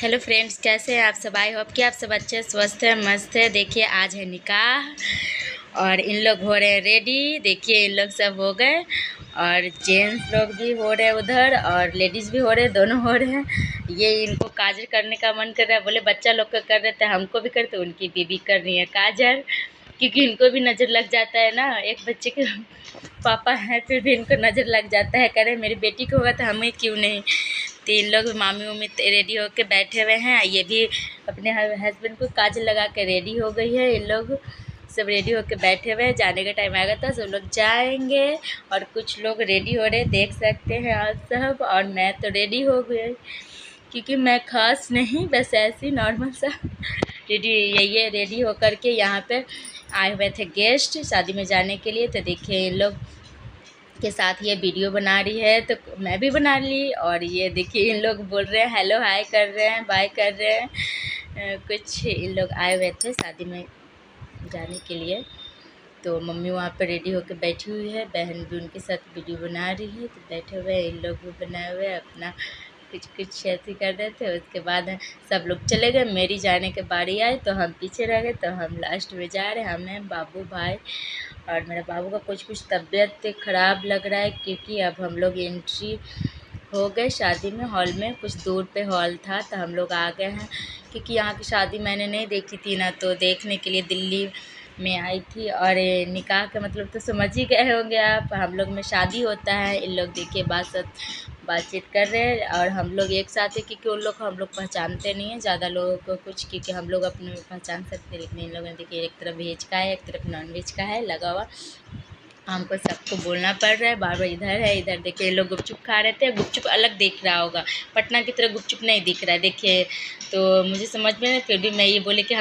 Hello friends, कैसे हैं आप सब। आई होप कि आप सब अच्छे स्वस्थ है, मस्त है। देखिए आज है निकाह और इन लोग हो रहे हैं रेडी। देखिए इन लोग सब हो गए और जेंट्स लोग भी हो रहे हैं उधर और लेडीज़ भी हो रहे हैं, दोनों हो रहे हैं। ये इनको काजल करने का मन कर रहा है, बोले बच्चा लोग का कर रहे थे हमको भी करते। उनकी बीबी कर रही है काजल, क्योंकि इनको भी नज़र लग जाता है ना। एक बच्चे के पापा हैं फिर भी इनको नज़र लग जाता है, कह रहे मेरी बेटी को होगा तो हमें क्यों नहीं। तीन लोग मामी उम्मी रेडी होके बैठे हुए हैं। ये भी अपने हस्बैंड को काजल लगा के रेडी हो गई है। इन लोग सब रेडी होके बैठे हुए हैं, जाने का टाइम आएगा तो सब लोग जाएंगे। और कुछ लोग रेडी हो रहे, देख सकते हैं आप सब। और मैं तो रेडी हो गई, क्योंकि मैं खास नहीं, बस ऐसी नॉर्मल सा रेडी। ये रेडी होकर के यहाँ पे आए हुए थे गेस्ट शादी में जाने के लिए। तो देखिए इन लोग के साथ ये वीडियो बना रही है तो मैं भी बना ली। और ये देखिए इन लोग बोल रहे हैं हेलो हाय कर रहे हैं, बाय कर रहे हैं। कुछ इन लोग आए हुए थे शादी में जाने के लिए। तो मम्मी वहाँ पर रेडी होकर बैठी हुई है, बहन भी उनके साथ वीडियो बना रही है। तो बैठे हुए इन लोग भी बनाए हुए अपना कुछ ऐसे कर रहे थे। उसके बाद सब लोग चले गए, मेरी जाने के बारी आई तो हम पीछे रह गए। तो हम लास्ट में जा रहे हैं, हमें बाबू भाई। और मेरे बाबू का कुछ तबीयत ख़राब लग रहा है, क्योंकि अब हम लोग एंट्री हो गए शादी में। हॉल में कुछ दूर पे हॉल था तो हम लोग आ गए हैं, क्योंकि यहाँ की शादी मैंने नहीं देखी थी ना, तो देखने के लिए दिल्ली में आई थी। और निकाह का मतलब तो समझ ही गए होंगे आप, हम लोग में शादी होता है। इन लोग देखिए बातचीत कर रहे हैं और हम लोग एक साथ है, क्योंकि उन लोग को हम लोग पहचानते नहीं हैं ज़्यादा लोगों को कुछ, क्योंकि हम लोग अपने पहचान सकते हैं। लेकिन इन लोगों ने देखिए एक तरफ वेज का है, एक तरफ नॉन वेज का है लगा हुआ। हमको सबको बोलना पड़ रहा है, बार बार इधर है इधर। देखिए लोग गुपचुप खा रहे थे, गुपचुप अलग दिख रहा होगा, पटना की तरह गुपचुप नहीं दिख रहा है देखिए। तो मुझे समझ में नहीं, फिर भी मैं ये बोले कि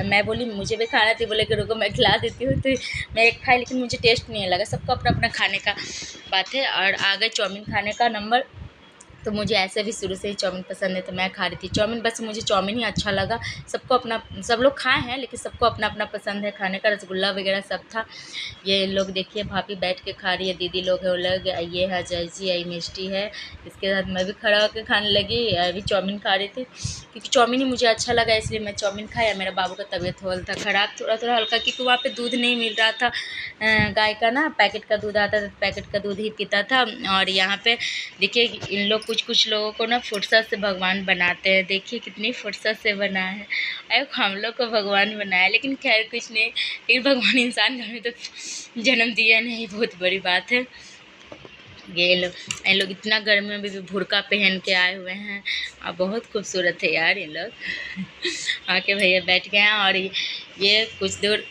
मैं बोली मुझे भी खाना थी, बोले कि रुको मैं खिला देती हूँ। तो मैं एक खाई, लेकिन मुझे टेस्ट नहीं लगा। सबको अपना अपना खाने का बात है। और आ गए चाउमीन खाने का नंबर। तो मुझे ऐसे भी शुरू से ही चाउमीन पसंद है, तो मैं खा रही थी चाउमीन। बस मुझे चाउमीन ही अच्छा लगा। सबको अपना, सब लोग खाए हैं लेकिन सबको अपना अपना पसंद है खाने का। रसगुल्ला वगैरह सब था। ये लोग देखिए भाभी बैठ के खा रही है, दीदी लोग है वो लोग, ये है जयजी, आई मिष्टी है। इसके साथ मैं भी खड़ा होकर खाने लगी। अभी चाउमीन खा रही थी, क्योंकि चाउमीन ही मुझे अच्छा लगा इसलिए मैं चाउमीन खाया। मेरा बाबू का तबीयत हो था ख़राब थोड़ा हल्का, क्योंकि वहाँ पे दूध नहीं मिल रहा था गाय का ना, पैकेट का दूध आता था, पैकेट का दूध ही पीता था। और यहाँ पे देखिए इन लोग कुछ लोगों को ना फुर्सत से भगवान बनाते हैं। देखिए कितनी फुर्सत से बना है। अरे हम लोग को भगवान बनाया, लेकिन खैर कुछ नहीं, लेकिन भगवान इंसान घर में तो जन्म दिया नहीं, बहुत बड़ी बात है। ये लोग इतना गर्मी में भी बुर्का पहन के आए हुए हैं और बहुत खूबसूरत है यार। इन लोग आके भैया बैठ गए हैं। और ये कुछ दूर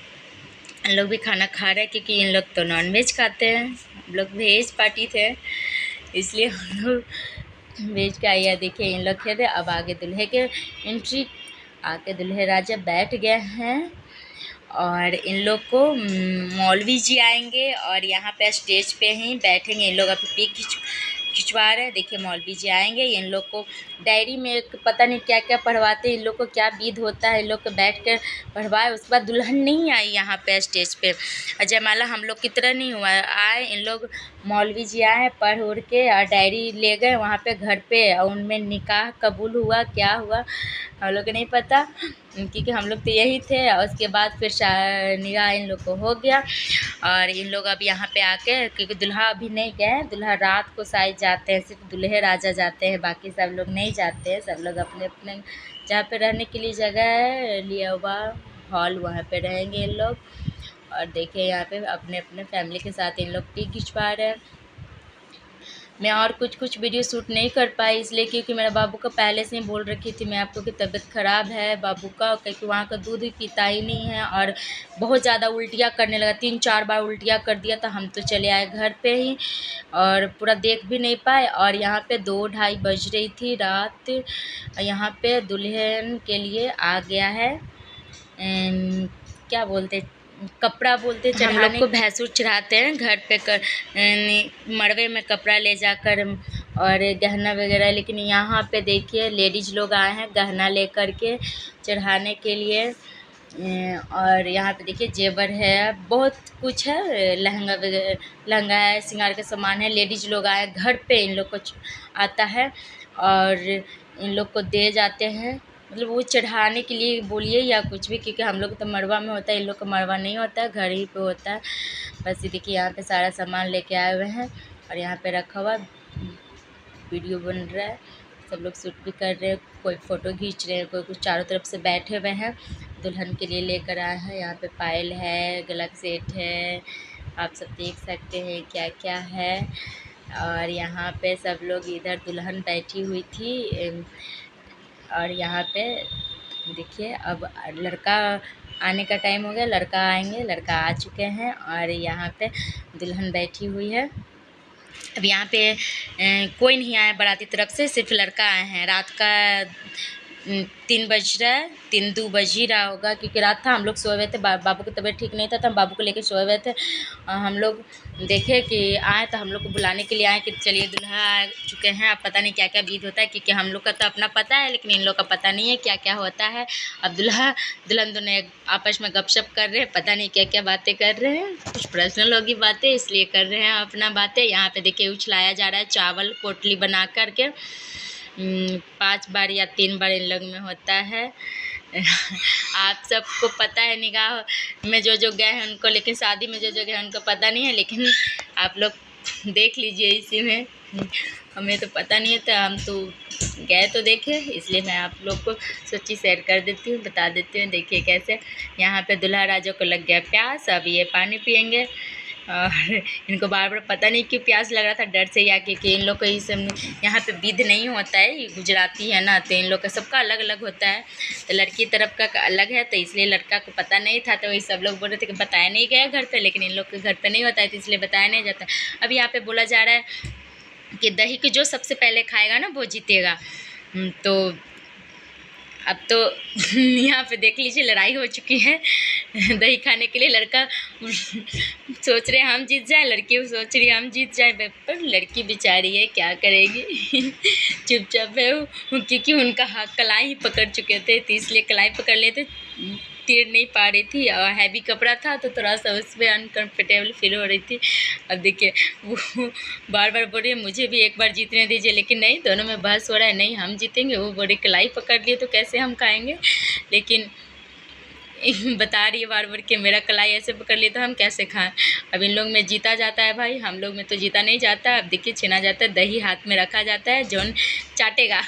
इन लोग भी खाना खा रहे हैं, क्योंकि इन लोग तो नॉन वेज खाते हैं, हम लोग वेज पार्टी थे इसलिए हम लोग वेज का आया। देखिए इन लोग खेल रहे। अब आगे दूल्हे के एंट्री, आके दूल्हे राजा बैठ गए हैं। और इन लोग को मौलवी जी आएंगे और यहाँ पे स्टेज पे ही बैठेंगे। इन लोग अभी पिक खिंचवा रहे हैं। देखिए मौलवी जी आएंगे, इन लोग को डायरी में पता नहीं क्या क्या पढ़वाते हैं, इन लोग को क्या विध होता है, इन लोग को बैठ कर पढ़वाए। उसके बाद दुल्हन नहीं आई यहाँ पे स्टेज पे, जयमाला हम लोग की तरह नहीं हुआ। आए इन लोग, मौलवी जी आए, पढ़ उड़ के और डायरी ले गए वहाँ पे घर पे। और उनमें निकाह कबूल हुआ, क्या हुआ हम लोग को नहीं पता, क्योंकि हम लोग तो यही थे। और उसके बाद फिर निकाह इन लोग को हो गया। और इन लोग अब यहाँ पे आके, क्योंकि दुल्हा अभी नहीं गए, दुल्हा रात को शायद जाते हैं, सिर्फ दूल्हे राजा जाते हैं, बाकी सब लोग नहीं जाते हैं। सब लोग अपने अपने जहाँ पे रहने के लिए जगह है लिया हुआ हॉल, वहाँ पे रहेंगे इन लोग। और देखिए यहाँ पे अपने अपने फैमिली के साथ इन लोग पिक खिंचवा रहे हैं। मैं और कुछ वीडियो शूट नहीं कर पाई इसलिए, क्योंकि मेरा बाबू का पहले से ही बोल रखी थी मैं आपको कि तबीयत ख़राब है बाबू का, क्योंकि वहाँ का दूध ही पीता ही नहीं है। और बहुत ज़्यादा उल्टियाँ करने लगा, 3-4 बार उल्टियाँ कर दिया। तो हम तो चले आए घर पे ही और पूरा देख भी नहीं पाए। और यहाँ पे 2-2:30 बज रही थी रात। यहाँ पे दुल्हन के लिए आ गया है क्या बोलते, कपड़ा बोलते चढ़ाने। हम लोग को भैंसुर चढ़ाते हैं घर पे मड़वे में कपड़ा ले जाकर और गहना वगैरह। लेकिन यहाँ पे देखिए लेडीज़ लोग आए हैं गहना लेकर के चढ़ाने के लिए। और यहाँ पे देखिए जेवर है, बहुत कुछ है, लहंगा वगैरह, लहंगा है, श्रृंगार का सामान है। लेडीज़ लोग आए घर पे, इन लोग को आता है। और इन लोग को दे जाते हैं, मतलब वो चढ़ाने के लिए बोलिए या कुछ भी, क्योंकि हम लोग तो मड़वा में होता है, इन लोग का मड़वा नहीं होता है, घर ही पे होता है। बस ये देखिए यहाँ पे सारा सामान लेके आए हुए हैं और यहाँ पे रखा हुआ वीडियो बन रहा है, सब लोग शूट भी कर रहे हैं, कोई फ़ोटो खींच रहे हैं, कोई कुछ चारों तरफ से बैठे हुए हैं। दुल्हन के लिए लेकर आए हैं। यहाँ पे पायल है, गला का सेट है, आप सब देख सकते हैं क्या क्या है। और यहाँ पे सब लोग, इधर दुल्हन बैठी हुई थी और यहाँ पे देखिए अब लड़का आने का टाइम हो गया, लड़का आएंगे, लड़का आ चुके हैं और यहाँ पे दुल्हन बैठी हुई है। अब यहाँ पे कोई नहीं आया बाराती तरफ से, सिर्फ लड़का आए हैं। रात का 3 बज रहा है, 3-2 बज ही रहा होगा, क्योंकि रात था, हम लोग सोए हुए थे, बाबू की तबीयत ठीक नहीं था तो हम बाबू को लेकर सोए हुए थे। हम लोग देखे कि आए तो हम लोग को बुलाने के लिए आए कि चलिए दुल्हा आ चुके हैं। अब पता नहीं क्या क्या विधि होता है, क्योंकि हम लोग का तो अपना पता है, लेकिन इन लोग का पता नहीं है क्या क्या होता है। अब दुल्हा दुल्हन दोनों आपस में गपशप कर रहे हैं, पता नहीं क्या क्या बातें कर रहे हैं, कुछ पर्सनल होगी बातें, इसलिए कर रहे हैं अपना बातें। यहाँ पे देखिए उछलाया जा रहा है चावल, पोटली बना करके 5 बार या 3 बार इन लोग में होता है। आप सबको पता है निकाह में जो गए हैं उनको, लेकिन शादी में जो गए हैं उनको पता नहीं है, लेकिन आप लोग देख लीजिए इसी में। हमें तो पता नहीं है, तो हम तो गए तो देखे, इसलिए मैं आप लोग को सोची शेयर कर देती हूँ, बता देती हूँ। देखिए कैसे यहाँ पे दुल्हा राजा को लग गया प्यास, अब ये पानी पियेंगे। और इनको बार बार पता नहीं क्यों प्यास लग रहा था, डर से, या क्योंकि इन लोग को इस यहाँ पे विध नहीं होता है, ये गुजराती है ना, तो इन लोग का सबका अलग अलग होता है। तो लड़की तरफ का अलग है, तो इसलिए लड़का को पता नहीं था, तो वही सब लोग बोल रहे थे कि बताया नहीं गया घर पे, लेकिन इन लोग के घर पे नहीं होता है, तो इसलिए बताया नहीं जाता। अब यहाँ पे बोला जा रहा है कि दही को जो सबसे पहले खाएगा ना वो जीतेगा। तो अब तो यहाँ पे देख लीजिए लड़ाई हो चुकी है दही खाने के लिए। लड़का सोच रहे हम जीत जाए, लड़की सोच रही हम जीत जाए, पर लड़की बेचारी है क्या करेगी चुपचाप है वो, क्योंकि उनका हाथ कलाई ही पकड़ चुके थे, तो इसलिए कलाई पकड़ लेते, तीर नहीं पा रही थी और हैवी कपड़ा था, तो थोड़ा सा उसमें अनकम्फर्टेबल फील हो रही थी। अब देखिए वो बार बार बोल रही है मुझे भी एक बार जीतने दीजिए, लेकिन नहीं, दोनों में बहस हो रहा है, नहीं हम जीतेंगे, वो बोल रही कलाई पकड़ लिए तो कैसे हम खाएंगे, लेकिन बता रही है बार बार कि मेरा कलाई ऐसे पकड़ लिए तो हम कैसे खाएं। अब इन लोग में जीता जाता है भाई, हम लोग में तो जीता नहीं जाता। अब देखिए छीना जाता है, दही हाथ में रखा जाता है, जौन चाटेगा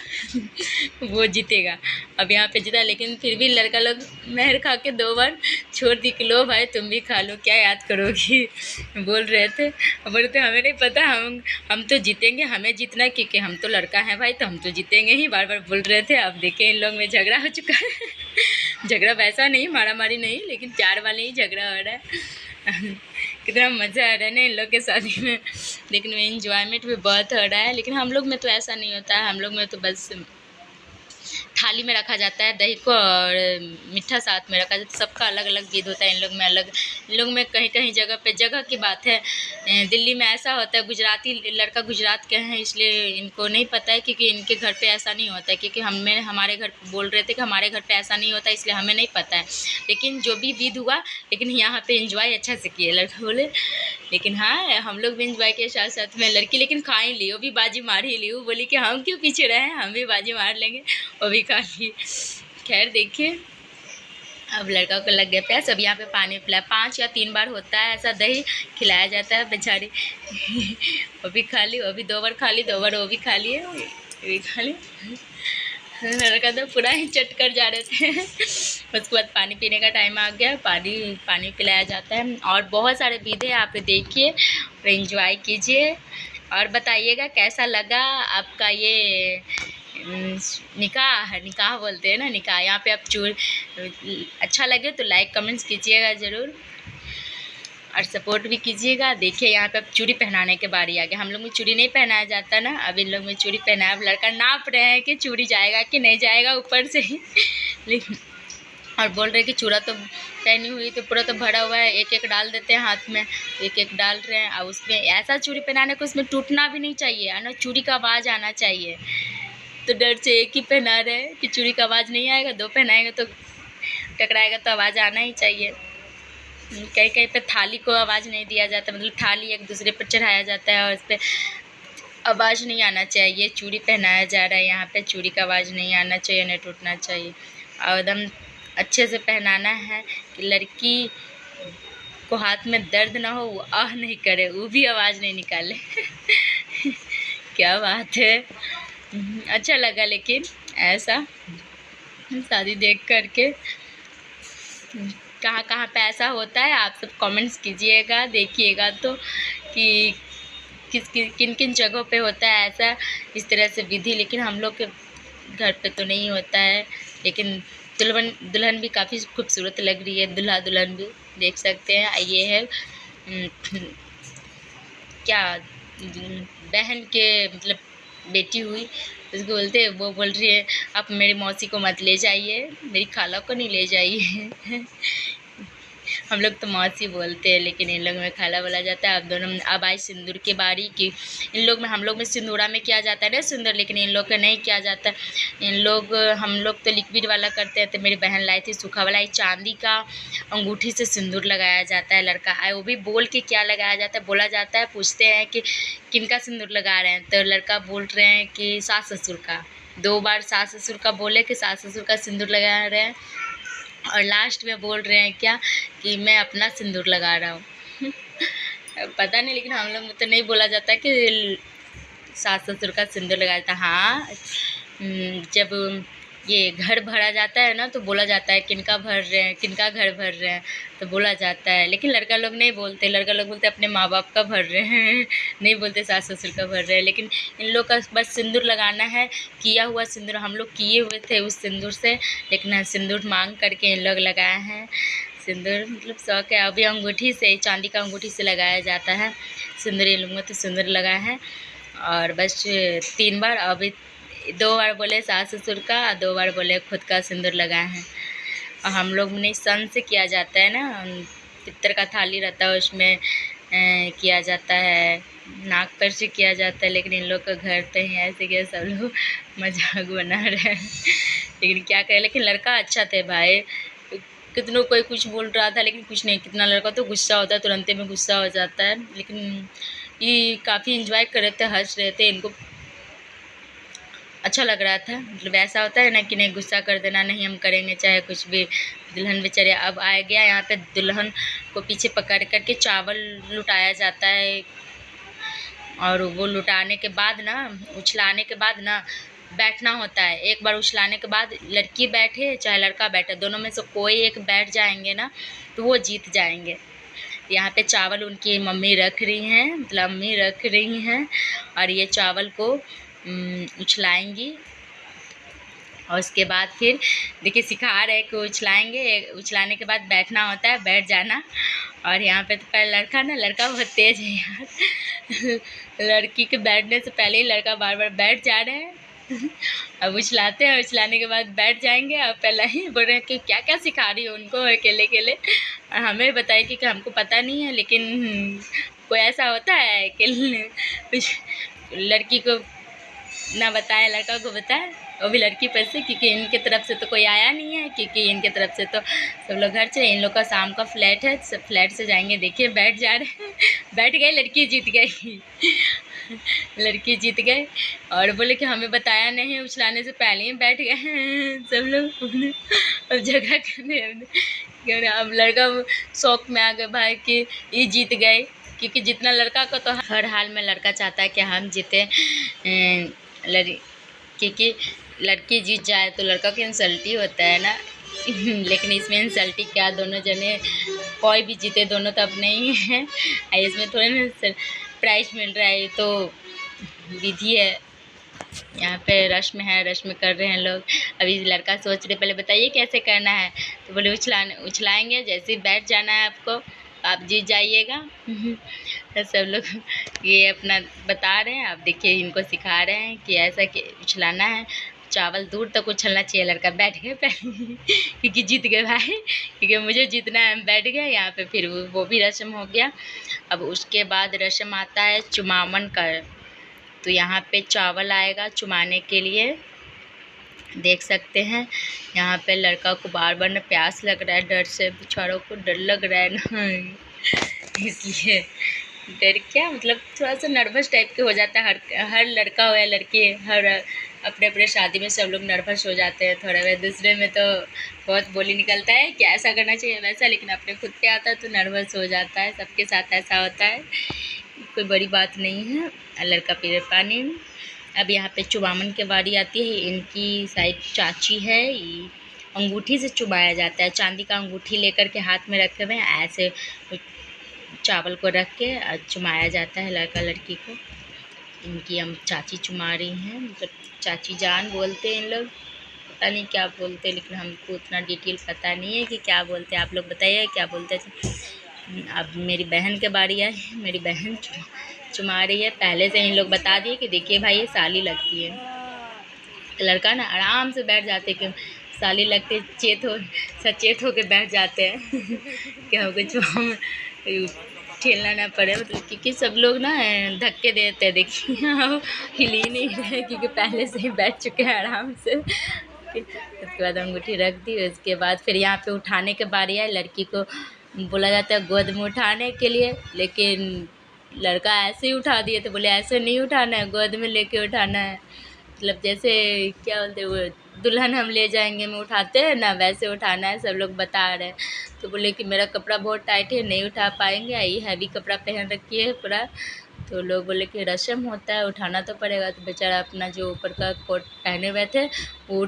वो जीतेगा। अब यहाँ पे जीता, लेकिन फिर भी लड़का लोग मेहर खा के 2 बार छोड़ दी कि लो भाई तुम भी खा लो, क्या याद करोगी बोल रहे थे। बोल रहे थे हमें नहीं पता, हम तो जीतेंगे, हमें जीतना, क्योंकि हम तो लड़का है भाई, तो हम तो जीतेंगे ही, बार बार बोल रहे थे। अब देखिए इन लोग में झगड़ा हो चुका है झगड़ा वैसा नहीं, मारामारी नहीं, लेकिन प्यार वाले ही झगड़ा हो रहा है कितना मज़ा आ रहा है ना इन लोग के शादी में, लेकिन एंजॉयमेंट भी बहुत हो रहा है। लेकिन हम लोग में तो ऐसा नहीं होता है, हम लोग में तो बस थाली में रखा जाता है दही को और मीठा साथ में रखा जाता है। सबका अलग अलग विध होता है, इन लोग में अलग, इन लोग में कहीं कहीं जगह पे जगह की बात है। दिल्ली में ऐसा होता है, गुजराती लड़का गुजरात के हैं इसलिए इनको नहीं पता है, क्योंकि इनके घर पे ऐसा नहीं होता है, क्योंकि हमारे घर पे बोल रहे थे कि हमारे घर पे ऐसा नहीं होता, इसलिए हमें नहीं पता है। लेकिन जो भी विध हुआ, लेकिन यहाँ पे एंजॉय अच्छा से किए लड़का बोले। लेकिन हाँ हम लोग भी एंजॉय के साथ साथ में लड़की, लेकिन खा ही ली, वो भी बाजी मार ही ली, वो बोली कि हम क्यों पीछे रहे, हम भी बाजी मार लेंगे, वो भी खा ली। खैर देखिए अब लड़का को लग गया प्यास, अब यहाँ पे पानी पिलाया, 5 या 3 बार होता है ऐसा, दही खिलाया जाता है बेचारी वो भी खा ली, वो भी 2 बार खा ली, 2 बार वो भी खा लिए, वो भी खा ली। लड़का तो पूरा ही चट कर जा रहे थे उसके बाद पानी पीने का टाइम आ गया, पानी पिलाया जाता है। और बहुत सारे विधि है, आप देखिए और एंजॉय कीजिए और बताइएगा कैसा लगा आपका ये निकाह बोलते हैं ना, निकाह। यहाँ पे आप अच्छा लगे तो लाइक कमेंट्स कीजिएगा ज़रूर और सपोर्ट भी कीजिएगा। देखिए यहाँ पे अब चूड़ी पहनाने के बारी आ गया, हम लोग में चूड़ी नहीं पहनाया जाता ना, अब इन लोग में चूड़ी पहनाया। अब लड़का नाप रहे हैं कि चूड़ी जाएगा कि नहीं जाएगा ऊपर से ही लेकिन और बोल रहे कि चूड़ा तो पहनी हुई तो पूरा तो भरा हुआ है, एक एक डाल देते हैं हाथ में, एक एक डाल रहे हैं। और उसमें ऐसा चूड़ी पहनाने को उसमें टूटना भी नहीं चाहिए, है ना, चूड़ी का आवाज़ आना चाहिए, तो डर से एक ही पहना रहे हैं कि चूड़ी का आवाज़ नहीं आएगा, 2 पहनाएंगे तो टकराएगा, तो आवाज़ आना ही चाहिए। कहीं कहीं पे थाली को आवाज़ नहीं दिया जाता, मतलब थाली एक दूसरे पर चढ़ाया जाता है और इस पर आवाज़ नहीं आना चाहिए। चूड़ी पहनाया जा रहा है यहाँ पे, चूड़ी का आवाज़ नहीं आना चाहिए, नहीं टूटना चाहिए और एकदम अच्छे से पहनाना है कि लड़की को हाथ में दर्द ना हो, वो आह नहीं करे, वो भी आवाज़ नहीं निकाले। क्या बात है। अच्छा लगा लेकिन ऐसा शादी देख करके। कहाँ कहाँ पे ऐसा होता है आप सब कमेंट्स कीजिएगा, देखिएगा तो कि किन किन जगहों पे होता है ऐसा इस तरह से विधि। लेकिन हम लोग के घर पे तो नहीं होता है। लेकिन दुल्हन भी काफ़ी खूबसूरत लग रही है, दूल्हा दुल्हन भी देख सकते हैं। ये है क्या बहन के मतलब बेटी हुई उसको बोलते हैं। वो बोल रही है आप मेरी मौसी को मत ले जाइए, मेरी खाला को नहीं ले जाइए। हम लोग तो मौसी बोलते हैं लेकिन इन लोग में खाला बोला जाता है। अब दोनों अब आई सिंदूर की बारी की इन लोग में, हम लोग में सिंदूरा में किया जाता है ना सिंदूर, लेकिन इन लोग का नहीं किया जाता। हम लोग तो लिक्विड वाला करते हैं। तो मेरी बहन लाई थी सूखा वाला, चांदी का अंगूठी से सिंदूर लगाया जाता है। लड़का आए वो भी बोल के क्या लगाया जाता है, बोला जाता है, पूछते हैं कि किनका सिंदूर लगा रहे हैं, तो लड़का बोल रहे हैं कि सास ससुर का। 2 बार सास ससुर का बोले कि सास ससुर का सिंदूर लगा रहे हैं और लास्ट में बोल रहे हैं क्या कि मैं अपना सिंदूर लगा रहा हूँ। पता नहीं, लेकिन हम लोग में तो नहीं बोला जाता कि सास ससुर का सिंदूर लगाया जाता। हाँ, जब ये घर भरा जाता है ना तो बोला जाता है किनका भर रहे हैं, किनका घर भर रहे हैं, तो बोला जाता है। लेकिन लड़का लोग नहीं बोलते, लड़का लोग बोलते अपने माँ बाप का भर रहे हैं। नहीं बोलते सास ससुर का भर रहे हैं। लेकिन इन लोग का बस सिंदूर लगाना है, किया हुआ सिंदूर। हम लोग किए हुए थे उस सिंदूर से, लेकिन सिंदूर मांग करके इन लोग लगाए हैं। सिंदूर मतलब शौक है। अभी अंगूठी से, चांदी का अंगूठी से लगाया जाता है सिंदूर। इन लोगों तो सिंदूर लगाया है और बस 3 बार, अभी 2 बार बोले सास ससुर का, 2 बार बोले खुद का सिंदूर लगाए हैं। और हम लोग ने सन से किया जाता है ना, पित्तर का थाली रहता है उसमें किया जाता है, नाक पर से किया जाता है। लेकिन इन लोग का घर पे ही ऐसे किया, सब लोग मजाक बना रहे हैं। लेकिन क्या करें, लेकिन लड़का अच्छा थे भाई। कितनों कोई कुछ बोल रहा था लेकिन कुछ नहीं, कितना लड़का तो गुस्सा होता है, तुरंत में गुस्सा हो जाता है। लेकिन ये काफ़ी इंजॉय कर रहे थे, हंस रहे थे, इनको अच्छा लग रहा था। मतलब ऐसा होता है ना कि नहीं गुस्सा कर देना, नहीं हम करेंगे चाहे कुछ भी। दुल्हन बेचारे अब आ गया यहाँ पे, दुल्हन को पीछे पकड़ करके चावल लुटाया जाता है और वो लुटाने के बाद ना, उछलाने के बाद ना बैठना होता है। एक बार उछलाने के बाद लड़की बैठे चाहे लड़का बैठे, दोनों में से कोई एक बैठ जाएंगे ना तो वो जीत जाएंगे। यहाँ पे चावल उनकी मम्मी रख रही हैं, मतलब अम्मी रख रही हैं और ये चावल को उछलाएंगी। और उसके बाद फिर देखिए सिखा रहे कि उछलाएंगे, उछलाने के बाद बैठना होता है, बैठ जाना। और यहाँ पे तो पहले लड़का बहुत तेज़ है यार। लड़की के बैठने से पहले ही लड़का बार बार बैठ जा रहे हैं। अब उछलाते हैं, उछलाने के बाद बैठ जाएंगे। अब पहले ही बोल रहे हैं कि क्या क्या सिखा रही हो उनको अकेले अकेले, और हमें बताइए कि हमको पता नहीं है। लेकिन कोई ऐसा होता है कि लड़की को ना बताए लड़का को बताए, वो भी लड़की पर से, क्योंकि इनके तरफ से तो कोई आया नहीं है, क्योंकि इनके तरफ से तो सब लोग घर से। इन लोग का शाम का फ्लैट है, सब फ्लैट से जाएंगे। देखिए बैठ जा रहे हैं, बैठ गए, लड़की जीत गई। लड़की जीत गए और बोले कि हमें बताया नहीं, उछलाने से पहले ही बैठ गए हैं सब लोग। अब जगह करने, अब लड़का शौक में आ गए भाई कि ये जीत गए, क्योंकि जितना लड़का को तो हर हाल में लड़का चाहता है कि हम जीते, क्योंकि लड़की जीत जाए तो लड़का की इंसल्ट ही होता है ना। लेकिन इसमें इंसल्ट क्या, दोनों जने कोई भी जीते, दोनों तो अपने ही हैं। इसमें थोड़े ना प्राइज मिल रहा है, ये तो विधि है। यहाँ पे रस्म है, रस्म कर रहे हैं लोग। अभी लड़का सोच रहे पहले बताइए कैसे करना है, तो बोले उछलाएंगे, जैसे ही बैठ जाना है आपको, आप जीत जाइएगा। सब लोग ये अपना बता रहे हैं। आप देखिए इनको सिखा रहे हैं कि ऐसा कि उछलाना है, चावल दूर तक उछलना चाहिए। लड़का बैठ गए पहले, क्योंकि जीत गए भाई, क्योंकि मुझे जीतना है, बैठ गया यहाँ पे। फिर वो भी रस्म हो गया। अब उसके बाद रस्म आता है चुमावन का। तो यहाँ पे चावल आएगा चुमाने के लिए, देख सकते हैं। यहाँ पे लड़का को बार बार ना प्यास लग रहा है, डर से, बेचारों को डर लग रहा है ना, इसलिए डर क्या मतलब थोड़ा सा नर्वस टाइप के हो जाता है, हर लड़का हो या लड़की, हर अपने अपने शादी में सब लोग नर्वस हो जाते हैं थोड़ा बहुत। दूसरे में तो बहुत बोली निकलता है कि ऐसा करना चाहिए वैसा, लेकिन अपने खुद पे आता है तो नर्वस हो जाता है। सबके साथ ऐसा होता है, कोई बड़ी बात नहीं है। लड़का पी रहे पानी। अब यहाँ पे चुबामन की बारी आती है। इनकी साइड चाची है, अंगूठी से चुबाया जाता है। चांदी का अंगूठी लेकर के हाथ में रखे हुए हैं, ऐसे चावल को रख के चुमाया जाता है लड़का लड़की को। इनकी हम चाची चुमा रही हैं, मतलब चाची जान बोलते हैं इन लोग, पता नहीं क्या बोलते, लेकिन हमको उतना डिटेल पता नहीं है कि क्या बोलते हैं। आप लोग बताइए क्या बोलते हैं। अब मेरी बहन के बारी आई, मेरी बहन चुमा रही है। पहले से इन लोग बता दिए कि देखिए भाई ये साली लगती है। लड़का ना आराम से बैठ जाते कि साली लगते, सचेत हो के बैठ जाते हैं कि हमको कुछ ठेलना ना पड़े, मतलब क्योंकि सब लोग ना धक्के देते हैं। देखिए हम हिल ही नहीं रहे क्योंकि पहले से ही बैठ चुके हैं आराम से। उसके बाद अंगूठी रख दी। उसके बाद फिर यहाँ पे उठाने के बारी है। लड़की को बोला जाता है गोद में उठाने के लिए, लेकिन लड़का ऐसे ही उठा दिए, तो बोले ऐसे नहीं उठाना है, गोद में लेके उठाना है। मतलब जैसे क्या बोलते हैं वो दुल्हन हम ले जाएंगे में उठाते हैं ना, वैसे उठाना है। सब लोग बता रहे हैं। तो बोले कि मेरा कपड़ा बहुत टाइट है, नहीं उठा पाएंगे, ये हैवी कपड़ा पहन रखी है पूरा। तो लोग बोले कि रस्म होता है, उठाना तो पड़ेगा। तो बेचारा अपना जो ऊपर का कोट पहने हुए थे वो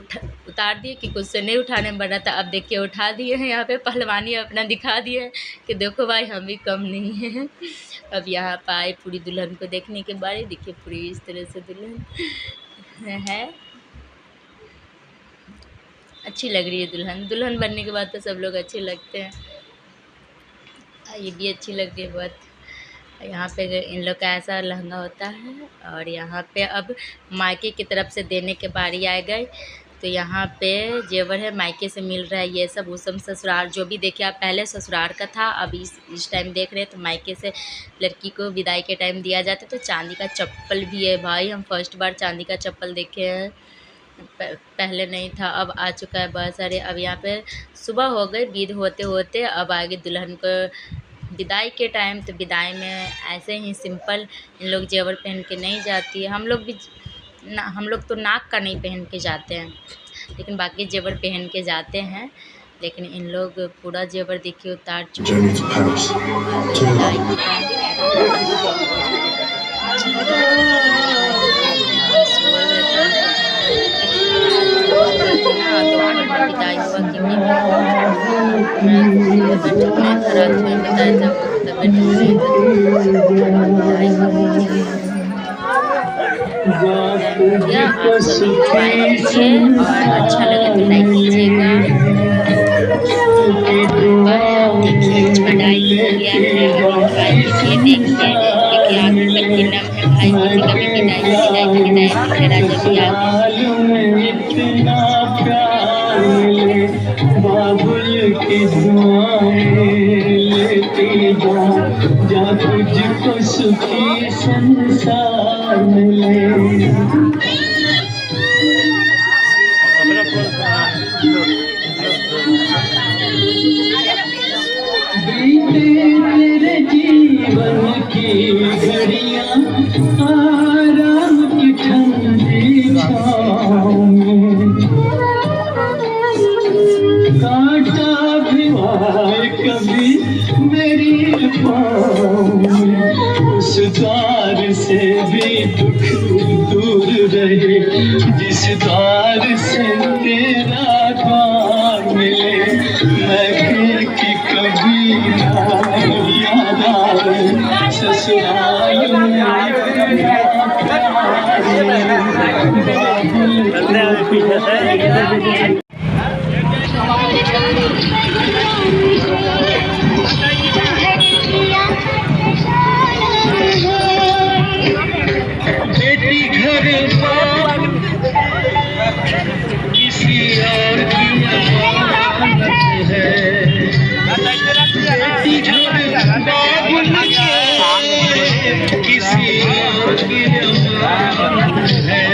उतार दिए कि कुछ से नहीं उठाने बना था। अब देखिए उठा दिए हैं, यहाँ पे पहलवानी अपना दिखा दिए हैं कि देखो भाई हम भी कम नहीं हैं। अब यहाँ पर आए पूरी दुल्हन को देखने के बारे। देखिए पूरी इस तरह से दुल्हन है, अच्छी लग रही है दुल्हन। दुल्हन बनने के बाद तो सब लोग अच्छे लगते हैं, ये भी अच्छी लग रही है बहुत। यहाँ पे इन लोग का ऐसा लहंगा होता है। और यहाँ पे अब मायके की तरफ से देने के बारी आ गई। तो यहाँ पे जेवर है मायके से मिल रहा है, ये सब वो सब ससुराल जो भी देखे आप पहले ससुराल का था, अब इस टाइम देख रहे हैं तो मायके से लड़की को विदाई के टाइम दिया जाता है। तो चांदी का चप्पल भी है भाई, हम फर्स्ट बार चांदी का चप्पल देखे हैं, पहले नहीं था, अब आ चुका है बहुत सारे। अब यहाँ पे सुबह हो गई विद होते होते, अब आगे दुल्हन को विदाई के टाइम। तो विदाई में ऐसे ही सिंपल इन लोग जेवर पहन के नहीं जाती है। हम लोग तो नाक का नहीं पहन के जाते हैं, लेकिन बाकी जेवर पहन के जाते हैं। लेकिन इन लोग पूरा जेवर देखिए उतार चुके हैं। विदाई हुआ क्योंकि आप सभी ज्वाइन कीजिए और अच्छा लगे तो लाइक कीजिएगा। देखिए चढ़ाई हो गया है, अभी कीजिए देखिए क्योंकि आगे कल के नाम है भाई, किसी का भी विदाई राजा भी आ बाबुल की जा तुझको सुखी संसार मिले। तेरे जीवन की घड़ियां आराम की ठंडी छाँव में, कांटा भी आए कभी मेरी पाँव में, उस द्वार से भी दुख दूर रहे जिस द्वार से तेरा द्वार मिले। मैं कि कभी याद आए ससुराल में बेटी घर किसी और की अमानत है, बेटी घर बाबुल किसी और की अमानत है।